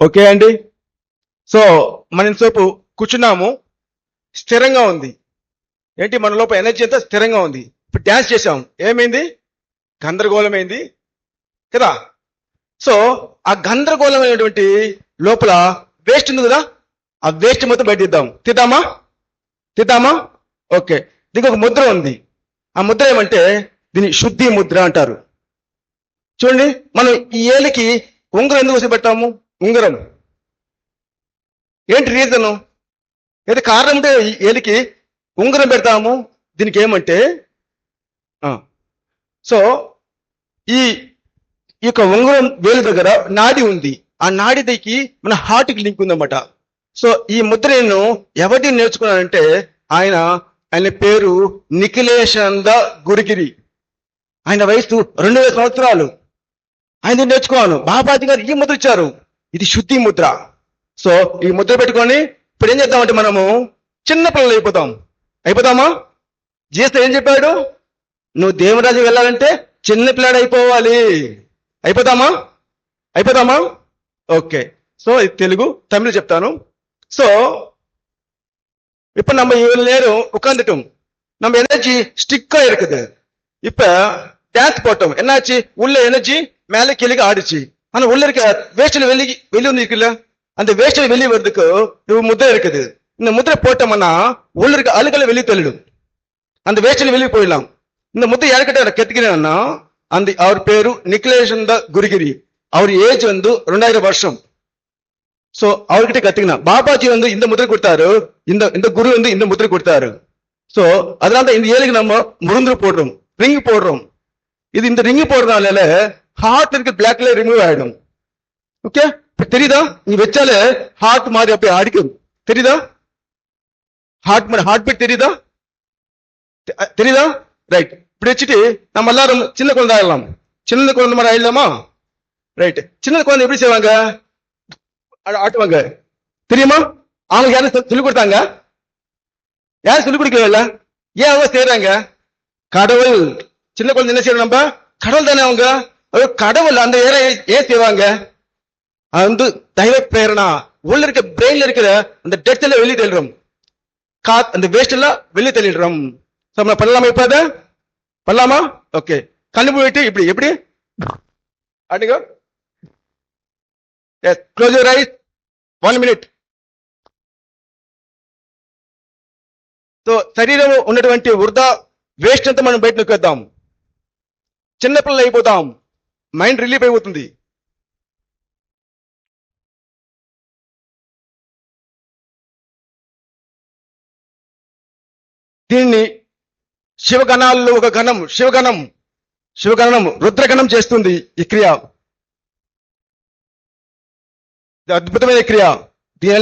Okay అండి. So మనం ఇంతసేపు కూర్చున్నాము, స్థిరంగా ఉంది. ఏంటి మన లోపల ఎనర్జీ అంతా స్థిరంగా ఉంది. ఇప్పుడు డ్యాన్స్ చేసాం, ఏమైంది? గందరగోళమైంది కదా. సో ఆ గందరగోళమైనటువంటి లోపల వేస్ట్ ఉంది కదా, ఆ వేస్ట్ మొత్తం బయట తీద్దామా? ఓకే. దీనికి ఒక ముద్ర ఉంది. ఆ ముద్ర ఏమంటే దీన్ని శుద్ధి ముద్ర అంటారు. చూడండి, మనం ఈ ఏలికి ఉంగరం ఎందుకు వచ్చి పెట్టాము? ఉంగరం ఏంటి రీజను? ఏదో కారణం ఉంటే ఈ ఏలికి ఉంగరం పెడతాము. దీనికి ఏమంటే సో ఈ యొక్క ఉంగరం వేలు దగ్గర నాడి ఉంది. ఆ నాడి దగ్గరికి మన హార్ట్కి లింక్ ఉందన్నమాట. సో ఈ ముద్ర నేను ఎవరిని నేర్చుకున్నానంటే ఆయన పేరు నిఖిలేశానంద గురుగిరి. ఆయన వయసు 2000 సంవత్సరాలు. ఆయన నేర్చుకున్నాను. బాబాజీ గారు ఈ ముద్ర ఇచ్చారు. ఇది శుద్ధి ముద్ర. సో ఈ ముద్ర పెట్టుకొని ఇప్పుడు ఏం చేద్దామంటే మనము చిన్న పిల్లలు అయిపోతామా? జీసస్ ఏం చెప్పాడు? నువ్వు దేవురాజు వెళ్ళాలంటే చిన్న పిల్లాడు అయిపోవాలి. అయిపోతామా? ఓకే. సో ఇది తెలుగు, తమిళ చెప్తాను. సో இப்ப நம்ம இவ்வளவு நேரம் உட்கார்ந்துட்டோம், நம்ம எனர்ஜி ஸ்டிக்கா இருக்குது. இப்ப டான்ஸ் போட்டோம், என்னாச்சு? உள்ள எனர்ஜி மேல கீழே ஆடிச்சு. ஆனா உள்ள இருக்க வேஸ்ட்ல வெளியே வந்து இருக்குல்ல, அந்த வேஸ்ட்ல வெளியே வர்றதுக்கு முத்திரை இருக்குது. இந்த முத்திரை போட்டோம்னா உள்ள இருக்க அழுகலை வெளியே தள்ளிடும், அந்த வேஸ்ட்ல வெளியே போயிடலாம். இந்த முத்திரை யாருக்கிட்ட கத்துக்கிறேன்னா அவர் பேரு நிఖிலேஷானந்த குருகிரி. அவர் ஏஜ் வந்து 2000 வருஷம். சோ அவர்கிட்ட கத்துக்கினா பாபாஜி வந்து இந்த முத்திரை கொடுத்தாரு, இந்த குரு வந்து இந்த முத்திரை கொடுத்தாரு. சோ அதனால இந்த ஏழுக்கு நம்ம முருந்திர போடுறோம், ரிங் போடுறோம். இது இந்த ரிங் போடுறதுனால ஹார்ட் இருக்க பிளாக்ல ரிமூவ் ஆயிடும். ஓகே, தெரியுதா? நீ வச்சாலே ஹார்ட் மாதிரி அப்படியே அடிக்கும். தெரியுதா? ஹார்ட் பீட் தெரியுதா? ரைட். இப்படி வச்சுட்டு நம்ம எல்லாரும் சின்ன குழந்தை ஆயிடலாம். சின்ன குழந்தை மாதிரி ஆயிடலாமா? ரைட். சின்ன குழந்தை எப்படி செய்வாங்க? ஆட்டுவாங்க, தெரியுமா? அவங்க யாரும் சொல்லிக் கொடுத்தாங்க? யாரும் சொல்லிக் கொடுக்கல. ஏன் அவங்க செய்யறாங்க? கடவுள். சின்ன குழந்தை என்ன செய்யறோம்? நம்ம கடவுள் தானே அவங்க. கடவுள் அந்த ஏன் செய்வாங்க? அது வந்து தெய்வ பிரேரணா. உள்ள இருக்க பிரெயின்ல இருக்கிற அந்த டெத் எல்லாம் வெளியே தள்ளிடும், அந்த வேஸ்ட் எல்லாம் வெளியே தள்ளிடுறோம். நம்ம பண்ணலாமா? இப்ப அதை பண்ணலாமா? ஓகே. கண்ணு போயிட்டு எப்படி அடிங்க. Yes, close your eyes. 1 minute. So శరీరం ఉన్నటువంటి వృధా వేస్ట్ అంతా మనం బయట నొక్కేద్దాం. చిన్నపిల్లలు అయిపోతాం, మైండ్ రిలీఫ్ అయిపోతుంది. దీన్ని శివగణాల్లో ఒక గణం, శివగణం రుద్రగణం చేస్తుంది ఈ క్రియ. అద్భుతమైన క్రియ. దీని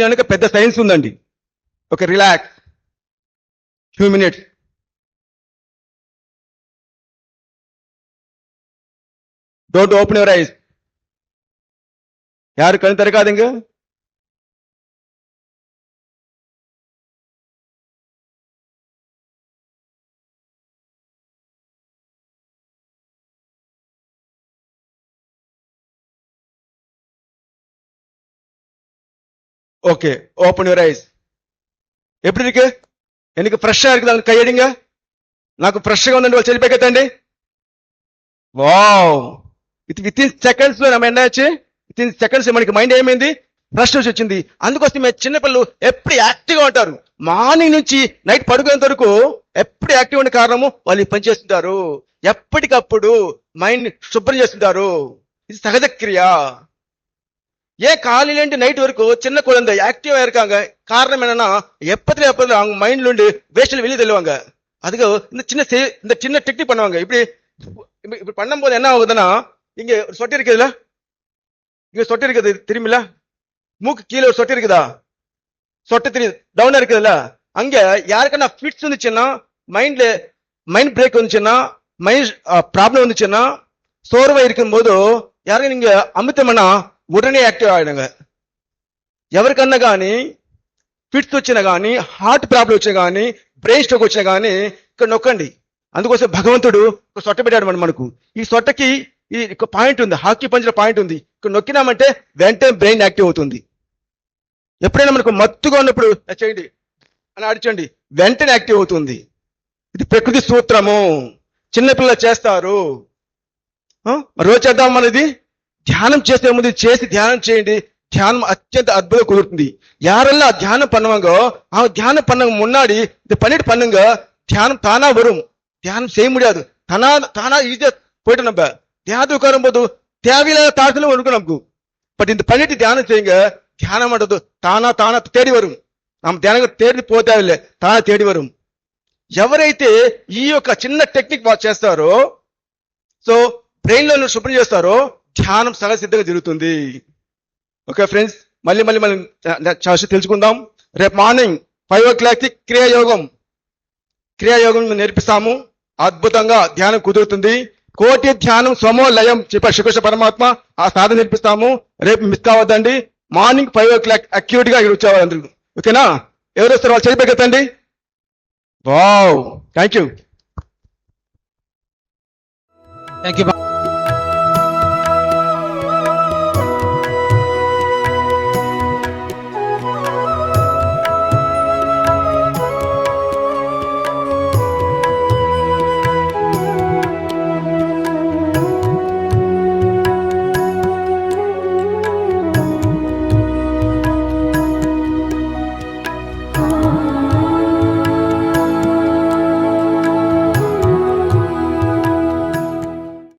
వెనుక పెద్ద సైన్స్ ఉందండి. Okay, relax. 2 minutes. Don't open your eyes. யாரு கண் திறக்காதீங்க. Okay, open your eyes. எப்படி இருக்கு? எனக்கு ஃப்ரெஷ்ஷா இருக்குது. கையடிங்க. నాకు ఫ్రెష్గా ఉందండి. వాళ్ళు చెల్లిపోకెత్తండి. వావ్, విత్ ఇన్ సెకండ్స్ లో ఎన్నాச்சு? విత్ ఇన్ సెకండ్స్ మనకి మైండ్ ఏమైంది? ఫ్రెష్ వచ్చింది. అందుకోసం చిన్నపిల్లలు ఎప్పుడు యాక్టివ్గా ఉంటారు. మార్నింగ్ నుంచి నైట్ పడుకునేంత వరకు ఎప్పుడు యాక్టివ్ ఉండే కారణము వాళ్ళు పని చేస్తుంటారు. ఎప్పటికప్పుడు మైండ్ శుభ్రం చేస్తుంటారు. ఇది సహజ క్రియ. ஏன் காலையிலேருந்து நைட் வரைக்கும் சின்ன குழந்தை ஆக்டிவா இருக்காங்க? காரணம் என்னன்னா எப்பத்துல அவங்க மைண்ட்ல இருந்து வேஸ்ட்ல வெளியே தள்ளுவாங்க. அதுக்கு இந்த சின்ன டெக்னிக் பண்ணுவாங்க. இப்படி பண்ணும்போது என்ன ஆகுதுன்னா, இங்க ஒரு சொட்டு இருக்குதுல்ல, இங்க சொட்டு இருக்குது திரும்பில, மூக்கு கீழே ஒரு சொட்டு இருக்குதா? சொட்டு தெரியுது, டவுனா இருக்குதுல்ல. அங்க யாருக்கன்னா ஃபிட்ஸ் வந்துச்சுன்னா, மைண்ட் பிரேக் வந்துச்சுன்னா, மைண்ட் ப்ராப்ளம் வந்துச்சுன்னா, சோர்வா இருக்கும் போது யாரும் நீங்க அமித்தம்னா ఉடనే యాక్టివ్ ఆయిடுங்க. ఎవరికన్నా కానీ ఫిట్స్ వచ్చినా కానీ, హార్ట్ ప్రాబ్లం వచ్చినా కానీ, బ్రెయిన్ స్ట్రోక్ వచ్చినా కానీ ఇక్కడ నొక్కండి. అందుకోసం భగవంతుడు ఒక సొట్ట పెట్టాడు మనకు. ఈ సొట్టకి ఈ ఒక పాయింట్ ఉంది, హాకీ పంజర పాయింట్ ఉంది. ఇక్కడ నొక్కినామంటే వెంటనే బ్రెయిన్ యాక్టివ్ అవుతుంది. ఎప్పుడైనా మనకు మత్తుగా ఉన్నప్పుడు చేయండి అని అడిచండి, వెంటనే యాక్టివ్ అవుతుంది. ఇది ప్రకృతి సూత్రము, చిన్నపిల్లలు చేస్తారు. రోజు చేద్దాం మనది. ధ్యానం చేసే ముందు చేసి ధ్యానం చేయండి, ధ్యానం అత్యంత అద్భుతంగా కుదురుతుంది. யாரெல்லாம் தியானம் பண்ணுவாங்க அவங்க தியானம் பண்ண முன்னாடி இது பண்ணிட்டு பண்ணுங்க, தியானம் தானா வரும். தியானம் செய்ய முடியாது, தானா ஈஸியா போயிட்டு நம்ம தியானத்தை உட்காரும் போது தேவையில்லாத தாழ்த்தலும் இருக்கும் நமக்கு. பட் இந்த பண்ணிட்டு தியானம் செய்யுங்க, தியானம் பண்றது தானா தேடி వரும். நம்ம ధ్యానం తేడి పోతేవిలే, తానా తేడి వరం. ఎవరైతే ఈ యొక్క చిన్న టెక్నిక్ చేస్తారో, సో బ్రెయిన్ లో శుభ్రం చేస్తారో, ధ్యానం సహసిద్ధంగా జరుగుతుంది. ఓకే ఫ్రెండ్స్, మళ్ళీ చాలా తెలుసుకుందాం. రేపు మార్నింగ్ 5 o'clock క్రియాయోగం నేర్పిస్తాము. అద్భుతంగా ధ్యానం కుదురుతుంది. కోటి ధ్యానం స్వమో లయం చెప్పారు శ్రీకృష్ణ పరమాత్మ. ఆ సాధన నేర్పిస్తాము. రేపు మిస్ కావద్దండి. మార్నింగ్ 5 o'clock అక్యూట్ గా ఇక్కడ వచ్చేవారు అందరూ. ఓకేనా? ఎవరు వస్తారు వాళ్ళు చేయబెట్టండి. Wow, thank you.